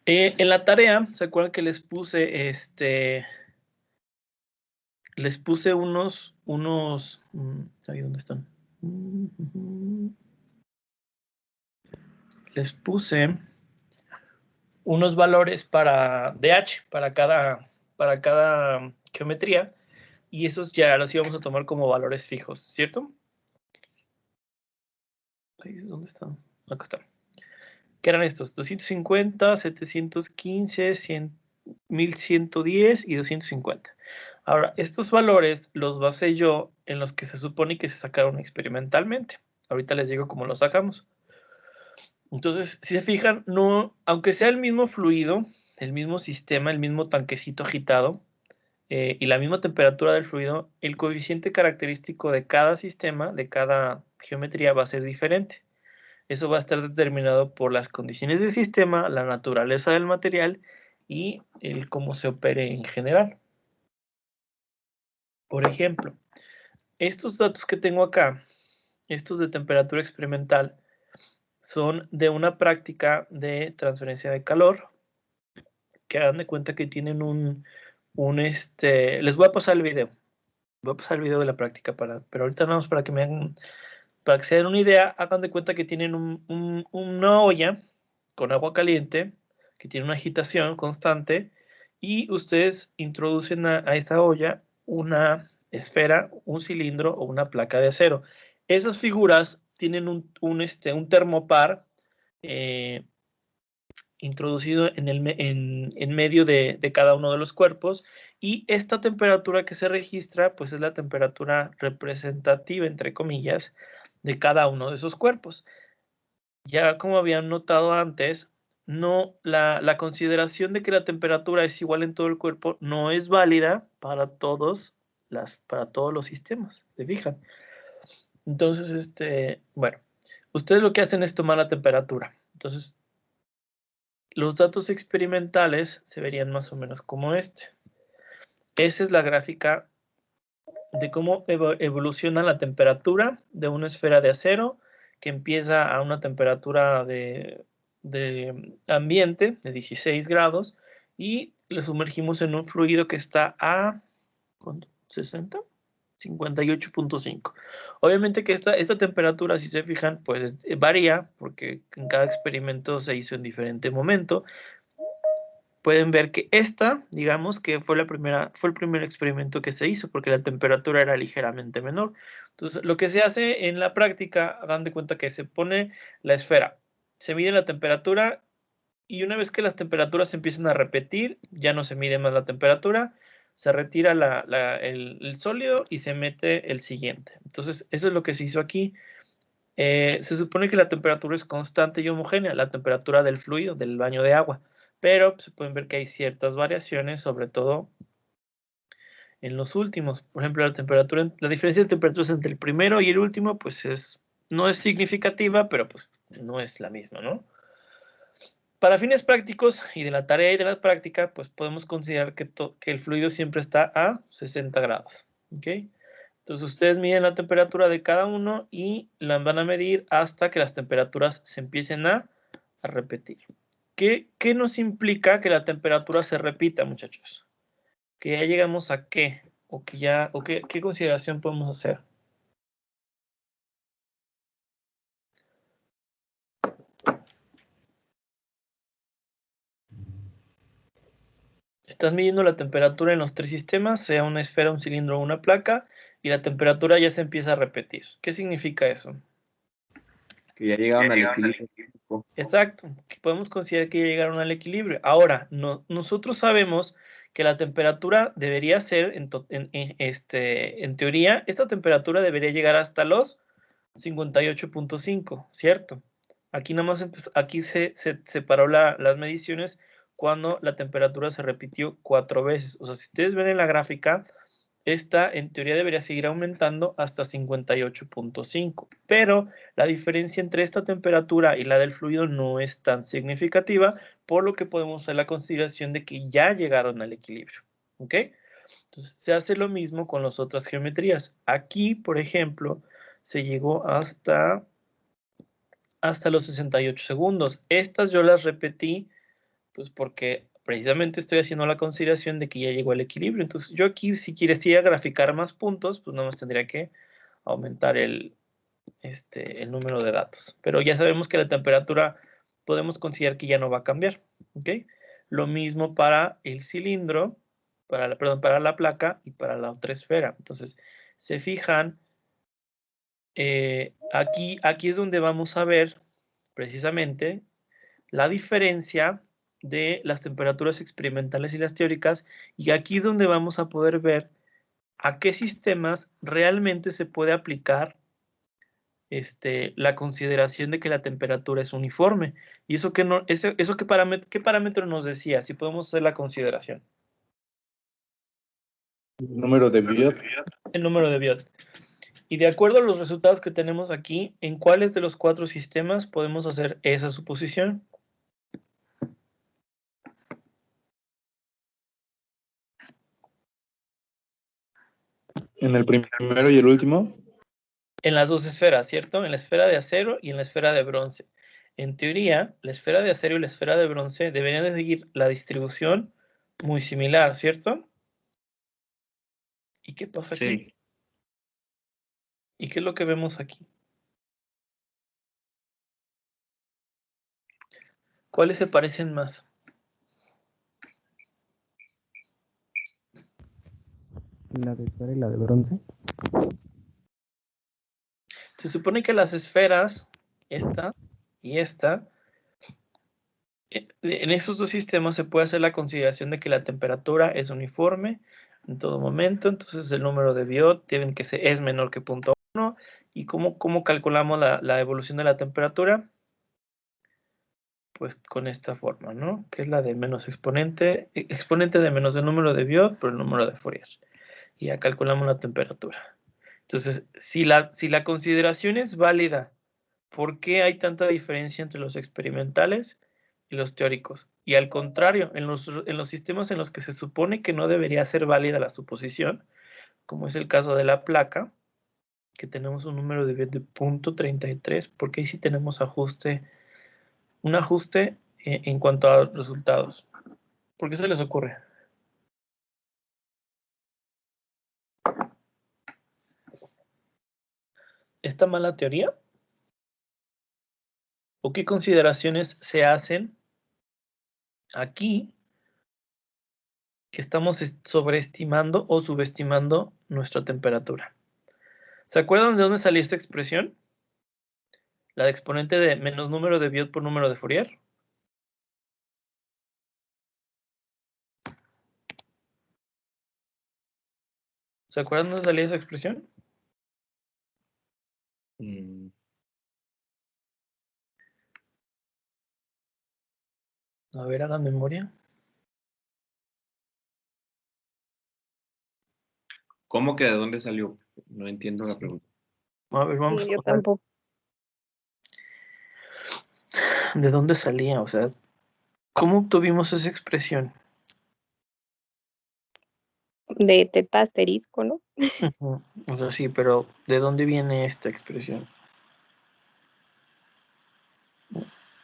En la tarea, ¿se acuerdan que les puse ahí dónde están? Les puse unos valores para DH, para cada geometría, y esos ya los íbamos a tomar como valores fijos, ¿cierto? ¿Dónde están? Acá están. ¿Qué eran estos? 250, 715, 100, 1110 y 250. Ahora, estos valores los basé yo en los que se supone que se sacaron experimentalmente. Ahorita les digo cómo los sacamos. Entonces, si se fijan, no, aunque sea el mismo fluido, el mismo sistema, el mismo tanquecito agitado y la misma temperatura del fluido, el coeficiente característico de cada sistema, de cada geometría, va a ser diferente. Eso va a estar determinado por las condiciones del sistema, la naturaleza del material y el cómo se opere en general. Por ejemplo, estos datos que tengo acá, estos de temperatura experimental, son de una práctica de transferencia de calor, que hagan de cuenta que tienen les voy a pasar el video. Voy a pasar el video de la práctica, pero ahorita vamos para que se den una idea, hagan de cuenta que tienen una olla con agua caliente, que tiene una agitación constante, y ustedes introducen a esa olla una esfera, un cilindro o una placa de acero. Esas figuras tienen un termopar introducido en medio de cada uno de los cuerpos, y esta temperatura que se registra pues es la temperatura representativa, entre comillas, de cada uno de esos cuerpos. Ya como habían notado antes, la consideración de que la temperatura es igual en todo el cuerpo no es válida para todos los sistemas, ¿se fijan? Entonces, bueno, ustedes lo que hacen es tomar la temperatura. Entonces, los datos experimentales se verían más o menos como este. Esa es la gráfica de cómo evoluciona la temperatura de una esfera de acero que empieza a una temperatura de ambiente de 16 grados y le sumergimos en un fluido que está a ¿cuánto? 60, 58.5. Obviamente que esta temperatura, si se fijan, pues varía porque en cada experimento se hizo en diferente momento. Pueden ver que digamos que fue el primer experimento que se hizo porque la temperatura era ligeramente menor. Entonces, lo que se hace en la práctica, hagan de cuenta que se pone la esfera, se mide la temperatura y una vez que las temperaturas se empiezan a repetir, ya no se mide más la temperatura, se retira el sólido y se mete el siguiente. Entonces, eso es lo que se hizo aquí. Se supone que la temperatura es constante y homogénea, la temperatura del fluido, del baño de agua, pero se pueden ver que hay ciertas variaciones, sobre todo en los últimos. Por ejemplo, la diferencia de temperaturas entre el primero y el último, pues no es significativa, pero pues no es la misma, ¿no? Para fines prácticos y de la tarea y de la práctica, pues podemos considerar que el fluido siempre está a 60 grados, ¿ok? Entonces ustedes miden la temperatura de cada uno y la van a medir hasta que las temperaturas se empiecen a repetir. ¿Qué nos implica que la temperatura se repita, muchachos? Que ya llegamos a qué, qué consideración podemos hacer. Estás midiendo la temperatura en los tres sistemas, sea una esfera, un cilindro o una placa, y la temperatura ya se empieza a repetir. ¿Qué significa eso? Que ya llegaron al equilibrio. Exacto, podemos considerar que ya llegaron al equilibrio. Ahora, nosotros sabemos que la temperatura debería ser, en teoría, esta temperatura debería llegar hasta los 58.5, ¿cierto? Aquí nada más aquí se separó las mediciones cuando la temperatura se repitió 4 veces. O sea, si ustedes ven en la gráfica, esta en teoría debería seguir aumentando hasta 58.5, pero la diferencia entre esta temperatura y la del fluido no es tan significativa, por lo que podemos hacer la consideración de que ya llegaron al equilibrio, ¿ok? Entonces, se hace lo mismo con las otras geometrías. Aquí, por ejemplo, se llegó hasta los 68 segundos. Estas yo las repetí Pues porque precisamente estoy haciendo la consideración de que ya llegó al equilibrio. Entonces, yo aquí, si quisiera graficar más puntos, pues nada más tendría que aumentar el número de datos. Pero ya sabemos que la temperatura podemos considerar que ya no va a cambiar. ¿Ok? Lo mismo para el cilindro, para la placa y para la otra esfera. Entonces, se fijan, aquí es donde vamos a ver precisamente la diferencia de las temperaturas experimentales y las teóricas, y aquí es donde vamos a poder ver a qué sistemas realmente se puede aplicar la consideración de que la temperatura es uniforme. ¿Y eso qué, no, eso qué parámetro nos decía? Si podemos hacer la consideración. Número de Biot. El número de Biot. Y de acuerdo a los resultados que tenemos aquí, ¿en cuáles de los 4 sistemas podemos hacer esa suposición? En el primero y el último. En las dos esferas, ¿cierto? En la esfera de acero y en la esfera de bronce. En teoría, la esfera de acero y la esfera de bronce deberían de seguir la distribución muy similar, ¿cierto? ¿Y qué pasa aquí? Sí. ¿Y qué es lo que vemos aquí? ¿Cuáles se parecen más? La de esfera y la de bronce. Se supone que las esferas, esta y esta, en estos dos sistemas se puede hacer la consideración de que la temperatura es uniforme en todo momento, entonces el número de Biot es menor que 0.1. ¿Y cómo calculamos la evolución de la temperatura? Pues con esta forma, ¿no? Que es la de menos exponente de menos el número de Biot por el número de Fourier. Y ya calculamos la temperatura. Entonces, si la consideración es válida, ¿por qué hay tanta diferencia entre los experimentales y los teóricos? Y al contrario, en los sistemas en los que se supone que no debería ser válida la suposición, como es el caso de la placa, que tenemos un número de Biot de 0.33, porque ahí sí tenemos un ajuste en cuanto a resultados. ¿Por qué se les ocurre? ¿Está mala teoría? ¿O qué consideraciones se hacen aquí que estamos sobreestimando o subestimando nuestra temperatura? ¿Se acuerdan de dónde salió esta expresión? La de exponente de menos número de Biot por número de Fourier. ¿Se acuerdan de dónde salía esa expresión? A ver, hagan memoria. ¿Cómo que de dónde salió? No entiendo la pregunta. A ver, vamos. Sí, yo tampoco. ¿De dónde salía? O sea, ¿cómo obtuvimos esa expresión? De teta asterisco, ¿no? Ujú. O sea, sí, pero ¿de dónde viene esta expresión?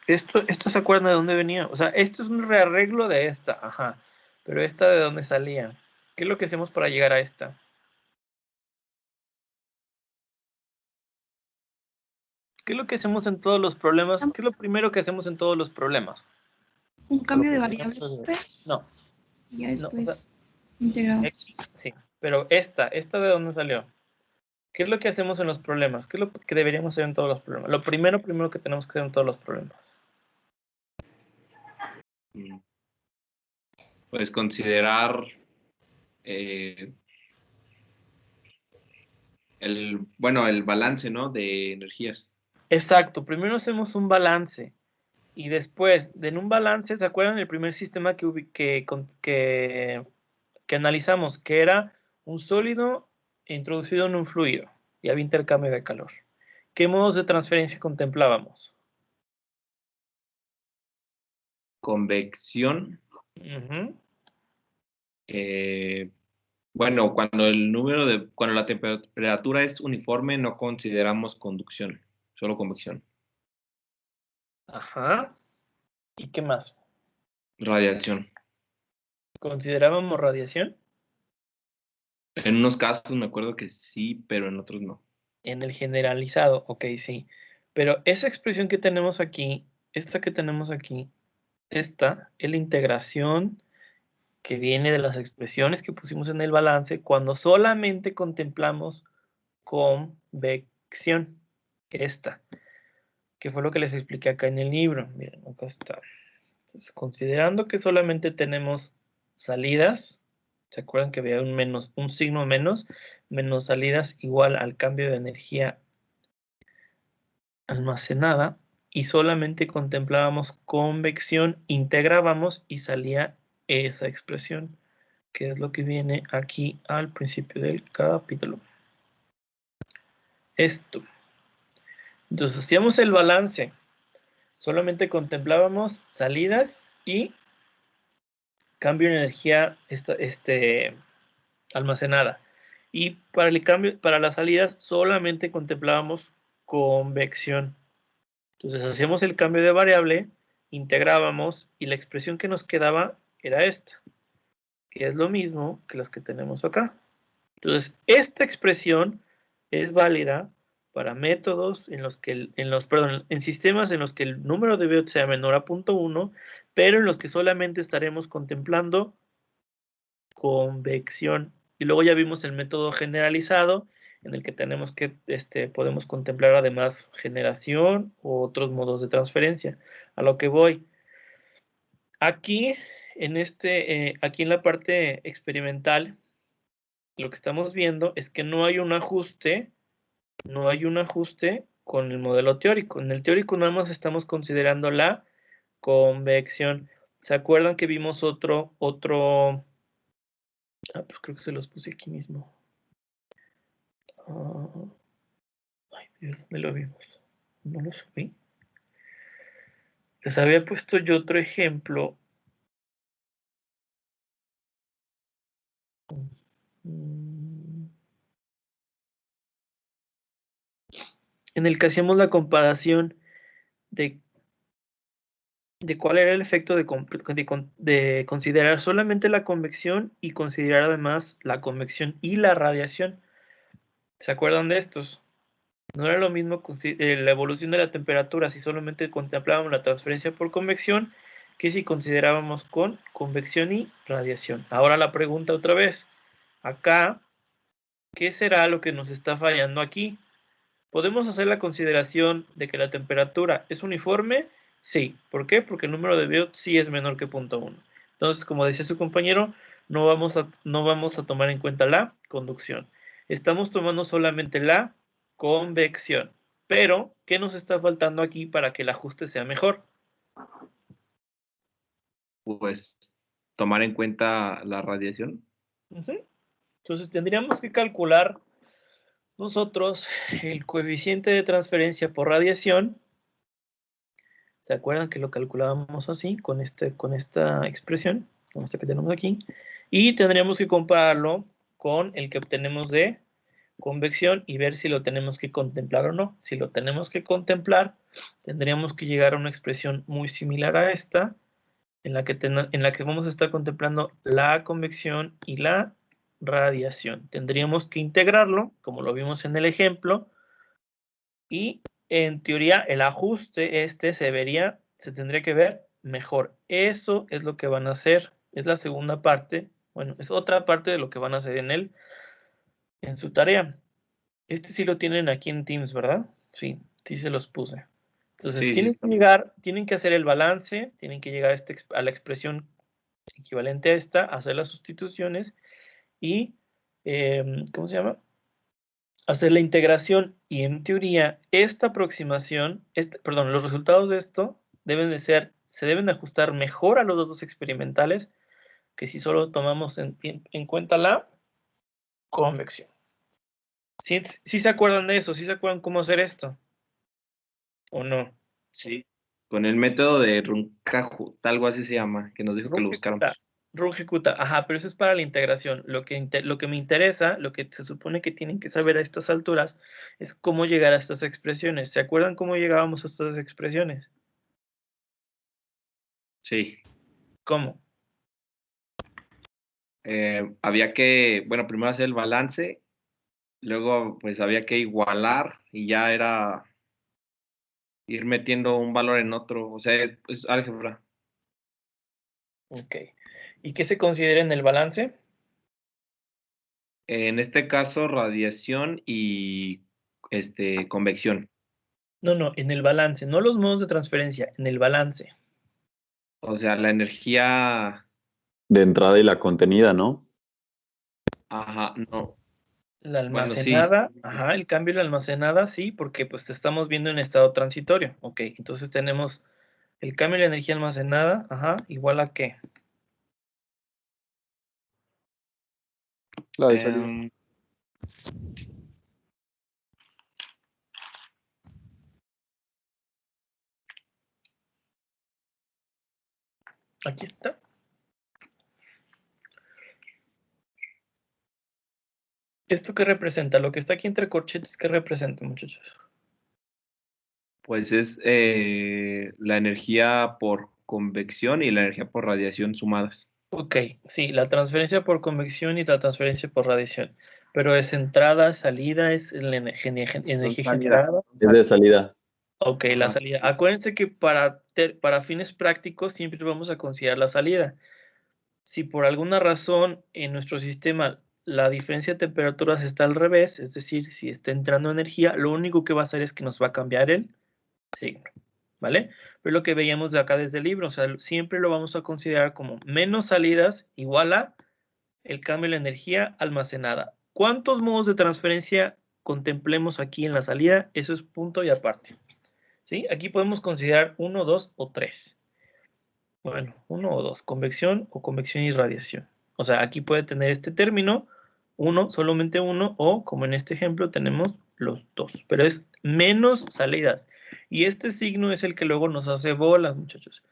Esto se acuerdan de dónde venía. O sea, esto es un rearreglo de esta, ajá. Pero esta de dónde salía. ¿Qué es lo que hacemos para llegar a esta? ¿Qué es lo que hacemos en todos los problemas? ¿Qué es lo primero que hacemos en todos los problemas? Un cambio de variable P No, y ya no, o sea, después integramos. X, sí. Pero esta de dónde salió. ¿Qué es lo que hacemos en los problemas? ¿Qué es lo que deberíamos hacer en todos los problemas? Lo primero que tenemos que hacer en todos los problemas. Pues considerar el balance, ¿no? De energías. Exacto, primero hacemos un balance y después de un balance, ¿se acuerdan el primer sistema que analizamos? Que era un sólido introducido en un fluido y había intercambio de calor. ¿Qué modos de transferencia contemplábamos? Convección. Uh-huh. Cuando la temperatura es uniforme, no consideramos conducción, solo convección. Ajá. ¿Y qué más? Radiación. ¿Considerábamos radiación? En unos casos me acuerdo que sí, pero en otros no. En el generalizado, ok, sí. Pero esa expresión que tenemos aquí, esta que tenemos aquí, esta es la integración que viene de las expresiones que pusimos en el balance cuando solamente contemplamos convección. Esta, que fue lo que les expliqué acá en el libro. Miren, acá está. Entonces, considerando que solamente tenemos salidas, ¿se acuerdan que había un menos, un signo menos? Menos salidas igual al cambio de energía almacenada, y solamente contemplábamos convección, integrábamos y salía esa expresión, que es lo que viene aquí al principio del capítulo. Esto. Entonces hacíamos el balance, solamente contemplábamos salidas y cambio de energía almacenada. Y para el cambio, para las salidas solamente contemplábamos convección. Entonces hacíamos el cambio de variable, integrábamos y la expresión que nos quedaba era esta, que es lo mismo que las que tenemos acá. Entonces, esta expresión es válida para métodos en los que en sistemas en los que el número de bits sea menor a 0.1, pero en los que solamente estaremos contemplando convección. Y luego ya vimos el método generalizado, en el que tenemos que, podemos contemplar además generación u otros modos de transferencia. A lo que voy. Aquí, aquí en la parte experimental, lo que estamos viendo es que no hay un ajuste con el modelo teórico. En el teórico nada más estamos considerando la convección. ¿Se acuerdan que vimos otro? Pues creo que se los puse aquí mismo. Ay, Dios, ¿dónde lo vimos? No lo subí. Les había puesto yo otro ejemplo. En el que hacíamos la comparación de cuál era el efecto de considerar solamente la convección y considerar además la convección y la radiación. ¿Se acuerdan de estos? No era lo mismo la evolución de la temperatura si solamente contemplábamos la transferencia por convección que si considerábamos con convección y radiación. Ahora la pregunta otra vez. Acá, ¿qué será lo que nos está fallando aquí? ¿Podemos hacer la consideración de que la temperatura es uniforme? Sí. ¿Por qué? Porque el número de Biot sí es menor que 0.1. Entonces, como decía su compañero, no vamos a tomar en cuenta la conducción. Estamos tomando solamente la convección. Pero, ¿qué nos está faltando aquí para que el ajuste sea mejor? Pues tomar en cuenta la radiación. Entonces, tendríamos que calcular nosotros el coeficiente de transferencia por radiación. ¿Se acuerdan que lo calculábamos así, con esta expresión, con esta que tenemos aquí? Y tendríamos que compararlo con el que obtenemos de convección y ver si lo tenemos que contemplar o no. Si lo tenemos que contemplar, tendríamos que llegar a una expresión muy similar a esta, en la que vamos a estar contemplando la convección y la radiación. Tendríamos que integrarlo, como lo vimos en el ejemplo, y en teoría el ajuste se tendría que ver mejor. Eso es lo que van a hacer, es la segunda parte, bueno, es otra parte de lo que van a hacer en su tarea. Este sí lo tienen aquí en Teams, ¿verdad? Sí, sí se los puse. Entonces, Sí, tienen que hacer el balance, tienen que llegar a la expresión equivalente a esta, hacer las sustituciones y, ¿cómo se llama? Hacer la integración. Y en teoría, esta aproximación, los resultados de esto se deben de ajustar mejor a los datos experimentales que si solo tomamos en cuenta la convección. ¿Sí se acuerdan de eso? ¿Sí se acuerdan cómo hacer esto? ¿O no? Sí. Con el método de Runcahu, algo así se llama, que nos dijo que lo buscáramos. Rungecuta, ajá, pero eso es para la integración. Lo que me interesa, lo que se supone que tienen que saber a estas alturas, es cómo llegar a estas expresiones. ¿Se acuerdan cómo llegábamos a estas expresiones? Sí. ¿Cómo? Había que, bueno, primero hacer el balance, luego pues había que igualar y ya era ir metiendo un valor en otro, o sea, es álgebra. Ok. ¿Y qué se considera en el balance? En este caso, radiación y convección. No, en el balance, no los modos de transferencia, en el balance. O sea, la energía, De entrada y la contenida, ¿no? ajá, no. La Bueno, sí. almacenada, ajá, el cambio de la almacenada, sí, porque pues te estamos viendo en estado transitorio. Ok, entonces tenemos el cambio de la energía almacenada, ajá, igual a qué. La de salida. em, Aquí está. ¿Esto qué representa? Lo que está aquí entre corchetes, ¿qué representa, muchachos? pues es la energía por convección y la energía por radiación sumadas. Ok, sí, la transferencia por convección y la transferencia por radiación. Pero es entrada, salida, es la energía generada. Es de salida. Ok, la Ajá. salida. Acuérdense que para fines prácticos siempre vamos a considerar la salida. Si por alguna razón en nuestro sistema la diferencia de temperaturas está al revés, es decir, si está entrando energía, lo único que va a hacer es que nos va a cambiar el signo, ¿vale? Pero lo que veíamos de acá desde el libro, o sea, siempre lo vamos a considerar como menos salidas igual a el cambio de la energía almacenada. ¿Cuántos modos de transferencia contemplemos aquí en la salida? Eso es punto y aparte. ¿Sí? Aquí podemos considerar 1, 2 o 3. Bueno, 1 o 2, convección o convección y radiación. O sea, aquí puede tener este término, uno, solamente uno, o como en este ejemplo tenemos los dos, pero es menos salidas. Y este signo es el que luego nos hace bolas, muchachos.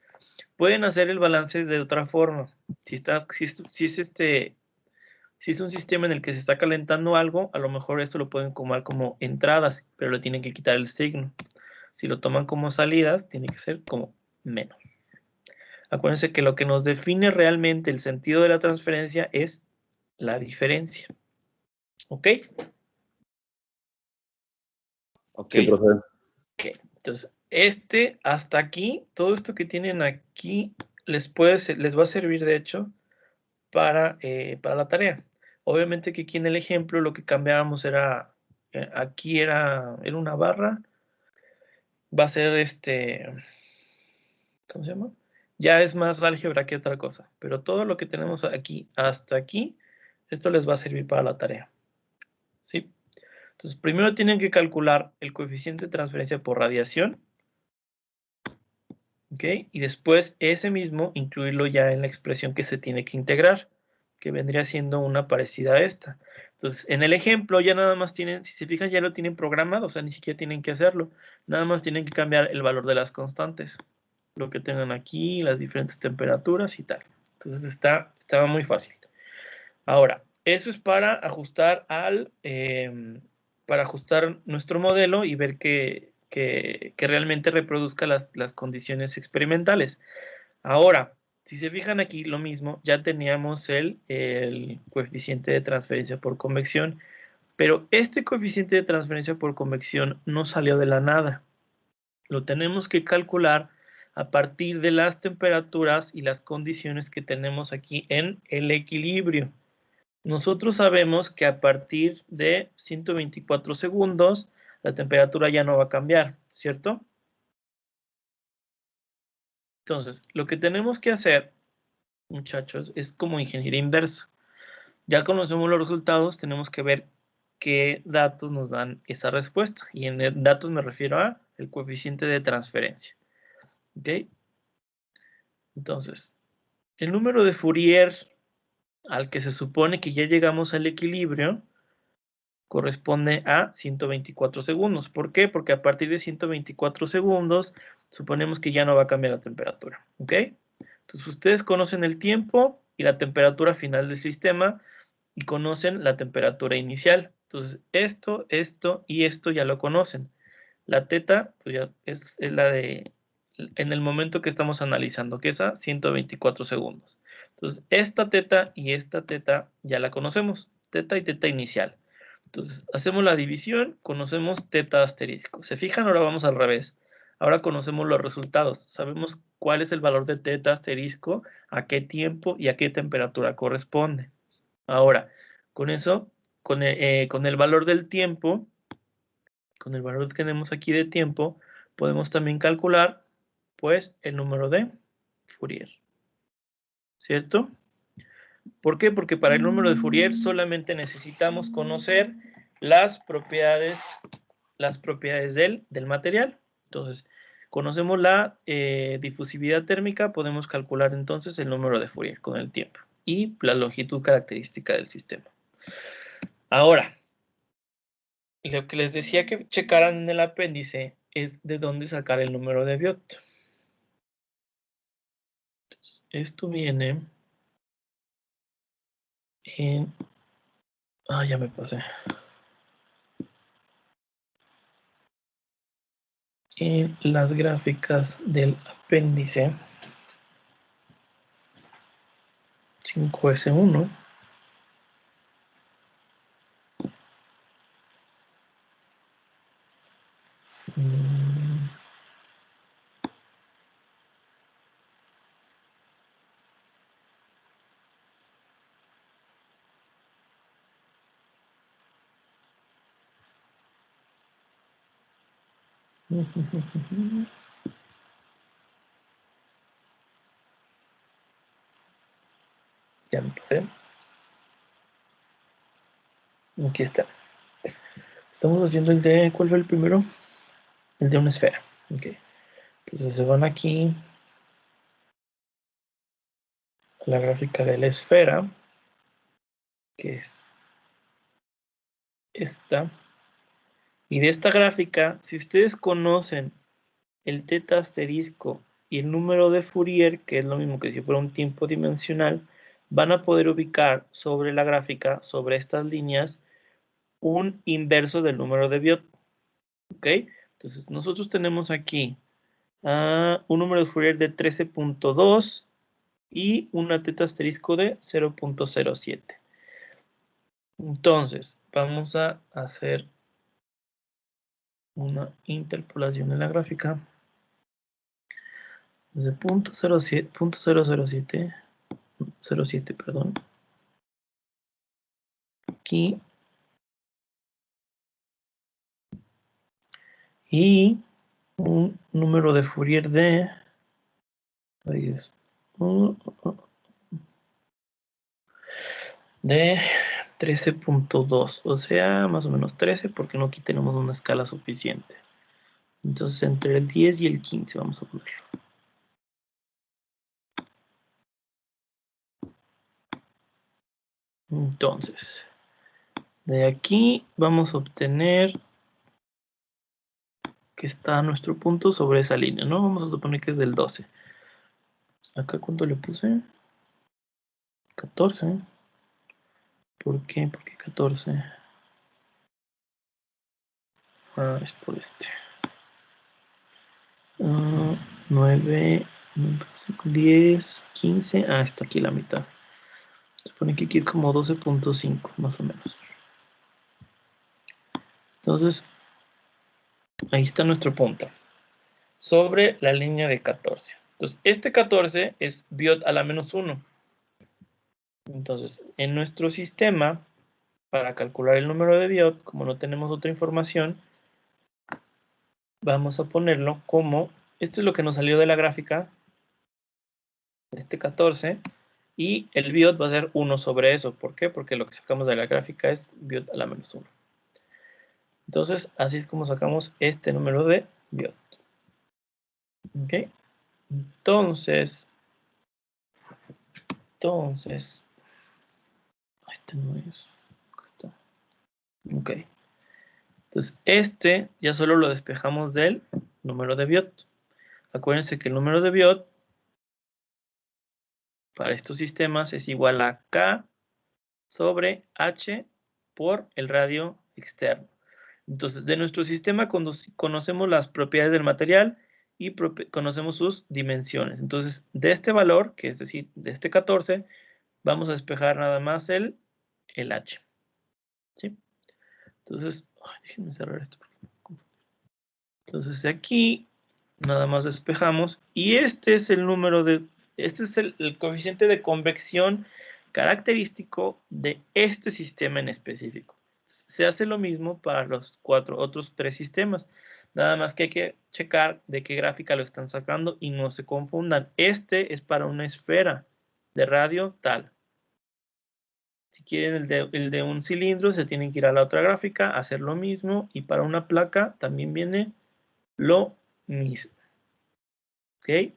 Pueden hacer el balance de otra forma. Si es un sistema en el que se está calentando algo, a lo mejor esto lo pueden tomar como entradas, pero le tienen que quitar el signo. Si lo toman como salidas, tiene que ser como menos. Acuérdense que lo que nos define realmente el sentido de la transferencia es la diferencia. ¿Ok? Ok. Sí, profe. Ok. Entonces, hasta aquí, todo esto que tienen aquí les va a servir, de hecho, para la tarea. Obviamente que aquí en el ejemplo lo que cambiábamos era, aquí era una barra, va a ser ¿cómo se llama? Ya es más álgebra que otra cosa, pero todo lo que tenemos aquí hasta aquí, esto les va a servir para la tarea. ¿Sí? Entonces, primero tienen que calcular el coeficiente de transferencia por radiación, ¿ok? Y después ese mismo incluirlo ya en la expresión que se tiene que integrar, que vendría siendo una parecida a esta. Entonces, en el ejemplo ya nada más tienen, si se fijan, ya lo tienen programado, o sea, ni siquiera tienen que hacerlo. Nada más tienen que cambiar el valor de las constantes, lo que tengan aquí, las diferentes temperaturas y tal. Entonces, estaba muy fácil. Ahora, eso es para ajustar para ajustar nuestro modelo y ver que realmente reproduzca las condiciones experimentales. Ahora, si se fijan aquí, lo mismo, ya teníamos el coeficiente de transferencia por convección, pero este coeficiente de transferencia por convección no salió de la nada. Lo tenemos que calcular a partir de las temperaturas y las condiciones que tenemos aquí en el equilibrio. Nosotros sabemos que a partir de 124 segundos la temperatura ya no va a cambiar, ¿cierto? Entonces, lo que tenemos que hacer, muchachos, es como ingeniería inversa. Ya conocemos los resultados, tenemos que ver qué datos nos dan esa respuesta. Y en datos me refiero a el coeficiente de transferencia. ¿Ok? Entonces, el número de Fourier al que se supone que ya llegamos al equilibrio corresponde a 124 segundos. ¿Por qué? Porque a partir de 124 segundos suponemos que ya no va a cambiar la temperatura. ¿Ok? Entonces ustedes conocen el tiempo y la temperatura final del sistema y conocen la temperatura inicial. Entonces esto y esto ya lo conocen. La teta pues ya es la en el momento que estamos analizando, que es a 124 segundos. Entonces, esta teta y esta teta ya la conocemos, teta y teta inicial. Entonces, hacemos la división, conocemos teta asterisco. ¿Se fijan? Ahora vamos al revés. Ahora conocemos los resultados. Sabemos cuál es el valor de teta asterisco, a qué tiempo y a qué temperatura corresponde. Ahora, con eso, con el valor del tiempo, con el valor que tenemos aquí de tiempo, podemos también calcular, pues, el número de Fourier. ¿Cierto? ¿Por qué? Porque para el número de Fourier solamente necesitamos conocer las propiedades del material. Entonces, conocemos la difusividad térmica, podemos calcular entonces el número de Fourier con el tiempo y la longitud característica del sistema. Ahora, lo que les decía que checaran en el apéndice es de dónde sacar el número de Biot. Entonces, esto viene en... Ah, ya me pasé. En las gráficas del apéndice 5S1. Ya me pasé. Aquí está. Estamos haciendo el de... ¿Cuál fue el primero? El de una esfera. Okay. Entonces se van aquí a la gráfica de la esfera, que es esta. Y de esta gráfica, si ustedes conocen el teta asterisco y el número de Fourier, que es lo mismo que si fuera un tiempo dimensional, van a poder ubicar sobre la gráfica, sobre estas líneas, un inverso del número de Biot. ¿Ok? Entonces, nosotros tenemos aquí un número de Fourier de 13.2 y una teta asterisco de 0.07. Entonces, vamos a hacer una interpolación en la gráfica. Desde 0.07, perdón. Aquí. Y un número de Fourier de... Ahí es. De 13.2, o sea, más o menos 13, porque no aquí tenemos una escala suficiente. Entonces, entre el 10 y el 15 vamos a ponerlo. Entonces, de aquí vamos a obtener que está nuestro punto sobre esa línea, ¿no? Vamos a suponer que es del 12. ¿Acá cuánto le puse? 14. ¿Por qué? ¿Por qué 14? Ah, es por este. 9, 10, 15. Ah, está aquí la mitad. Se supone que aquí es como 12.5, más o menos. Entonces, ahí está nuestro punto. Sobre la línea de 14. Entonces, este 14 es Biot a la menos 1. Entonces, en nuestro sistema, para calcular el número de Biot, como no tenemos otra información, vamos a ponerlo como, esto es lo que nos salió de la gráfica, este 14, y el Biot va a ser 1 sobre eso. ¿Por qué? Porque lo que sacamos de la gráfica es Biot a la menos 1. Entonces, así es como sacamos este número de Biot. ¿Ok? Entonces, este no es. Acá está. Ok. Entonces, este ya solo lo despejamos del número de Biot. Acuérdense que el número de Biot para estos sistemas es igual a K sobre H por el radio externo. Entonces, de nuestro sistema conocemos las propiedades del material y conocemos sus dimensiones. Entonces, de este valor, que es decir, de este 14, vamos a despejar nada más el h. ¿Sí? Entonces, déjenme cerrar esto. Entonces, de aquí, nada más despejamos. Y este es el número de... Este es el coeficiente de convección característico de este sistema en específico. Se hace lo mismo para los otros 3 sistemas. Nada más que hay que checar de qué gráfica lo están sacando y no se confundan. Este es para una esfera de radio tal. Si quieren el de un cilindro, se tienen que ir a la otra gráfica, hacer lo mismo. Y para una placa también viene lo mismo. ¿Ok?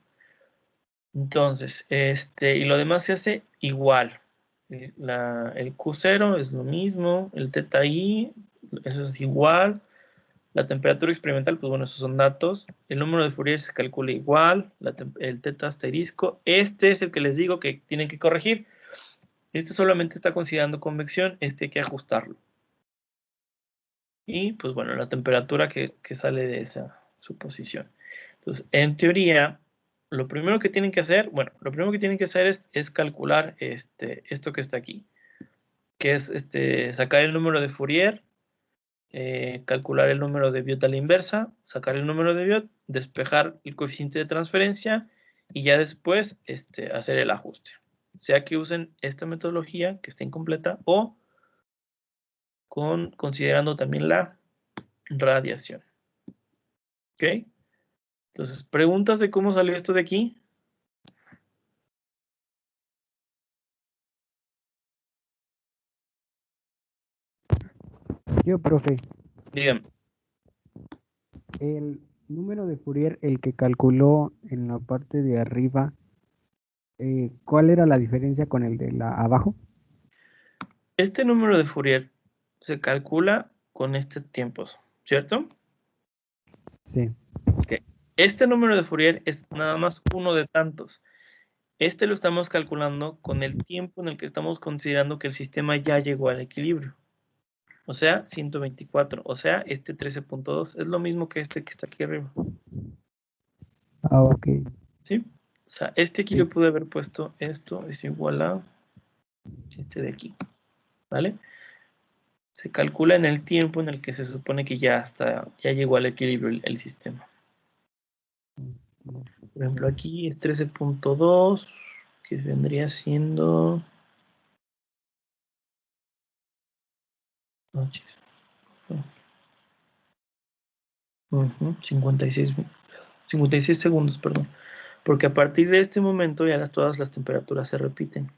Entonces, y lo demás se hace igual. El Q0 es lo mismo, el θ I, eso es igual. La temperatura experimental, pues bueno, esos son datos. El número de Fourier se calcula igual. El θ asterisco. Este es el que les digo que tienen que corregir. Este solamente está considerando convección. Este hay que ajustarlo. Y pues bueno, la temperatura que sale de esa suposición. Entonces, en teoría, lo primero que tienen que hacer, es calcular esto que está aquí. Que es sacar el número de Fourier. Calcular el número de Biot a la inversa, sacar el número de Biot, despejar el coeficiente de transferencia y ya después hacer el ajuste. Sea que usen esta metodología que está incompleta o considerando también la radiación. ¿Ok? Entonces, ¿preguntas de cómo salió esto de aquí? Yo, profe, Díganme. el número de Fourier, el que calculó en la parte de arriba, ¿cuál era la diferencia con el de la abajo? Este número de Fourier se calcula con estos tiempos, ¿cierto? Sí. Ok. Este número de Fourier es nada más uno de tantos. Lo estamos calculando con el tiempo en el que estamos considerando que el sistema ya llegó al equilibrio. O sea, 124. O sea, 13.2. Es lo mismo que que está aquí arriba. Ah, ok. ¿Sí? O sea, aquí Sí. le pude haber puesto esto es igual a de aquí. ¿Vale? Se calcula en el tiempo en el que se supone que ya llegó al equilibrio el sistema. Por ejemplo, aquí es 13.2, que vendría siendo... 56 segundos, perdón. Porque a partir de este momento ya todas las temperaturas se repiten.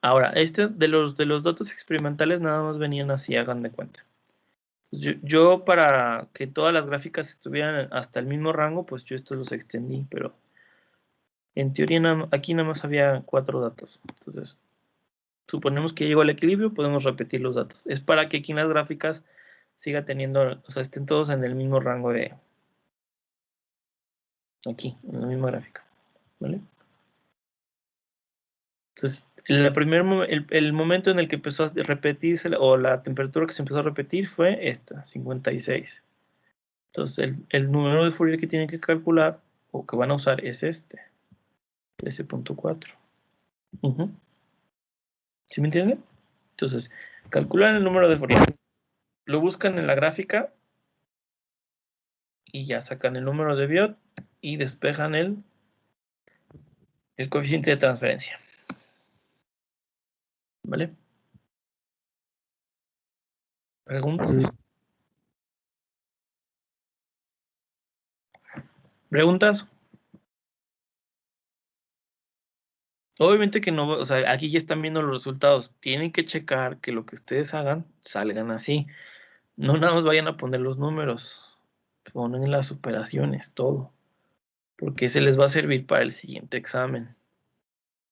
Ahora, de los datos experimentales nada más venían así, hagan de cuenta. Yo para que todas las gráficas estuvieran hasta el mismo rango, pues yo estos los extendí, pero en teoría aquí nada más había 4 datos. Entonces, suponemos que llegó al equilibrio, podemos repetir los datos. Es para que aquí en las gráficas siga teniendo, o sea, estén todos en el mismo rango de... Aquí, en la misma gráfica. ¿Vale? Entonces, el momento en el que empezó a repetirse, o la temperatura que se empezó a repetir fue esta, 56. Entonces, el número de Fourier que tienen que calcular, o que van a usar, es 13.4. ¿Sí me entienden? Entonces, calculan el número de Fourier, lo buscan en la gráfica, y ya sacan el número de Biot, y despejan el coeficiente de transferencia. ¿Vale? ¿Preguntas? ¿Preguntas? Obviamente que no, o sea, aquí ya están viendo los resultados. Tienen que checar que lo que ustedes hagan salgan así. No nada más vayan a poner los números. Ponen las operaciones, todo. Porque se les va a servir para el siguiente examen.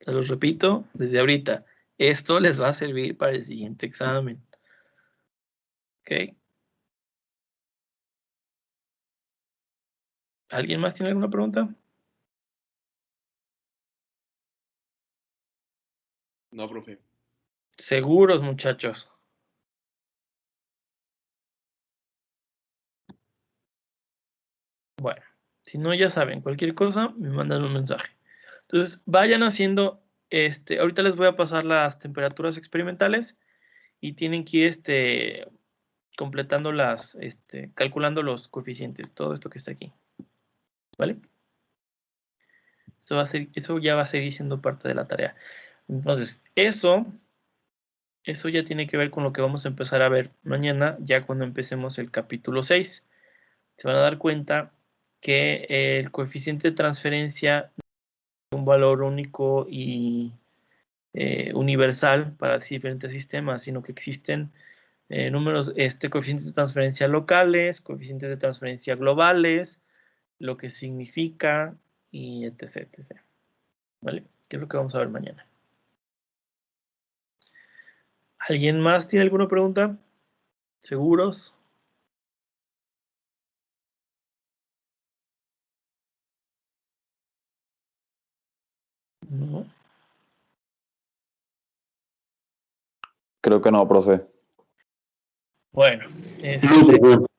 Se los repito desde ahorita. Esto les va a servir para el siguiente examen. ¿Ok? ¿Alguien más tiene alguna pregunta? No, profe. Seguros, muchachos. Bueno. Si no, ya saben, cualquier cosa, me mandan un mensaje. Entonces, vayan haciendo, ahorita les voy a pasar las temperaturas experimentales y tienen que ir, completando calculando los coeficientes, todo esto que está aquí. ¿Vale? Eso ya va a seguir siendo parte de la tarea. Entonces, eso ya tiene que ver con lo que vamos a empezar a ver mañana, ya cuando empecemos el capítulo 6. Se van a dar cuenta que el coeficiente de transferencia no es un valor único y universal para diferentes sistemas, sino que existen números, coeficientes de transferencia locales, coeficientes de transferencia globales, lo que significa y etc, etc. ¿Vale? ¿Qué es lo que vamos a ver mañana? ¿Alguien más tiene alguna pregunta? ¿Seguros? No. Creo que no, profe. Bueno, No, profe.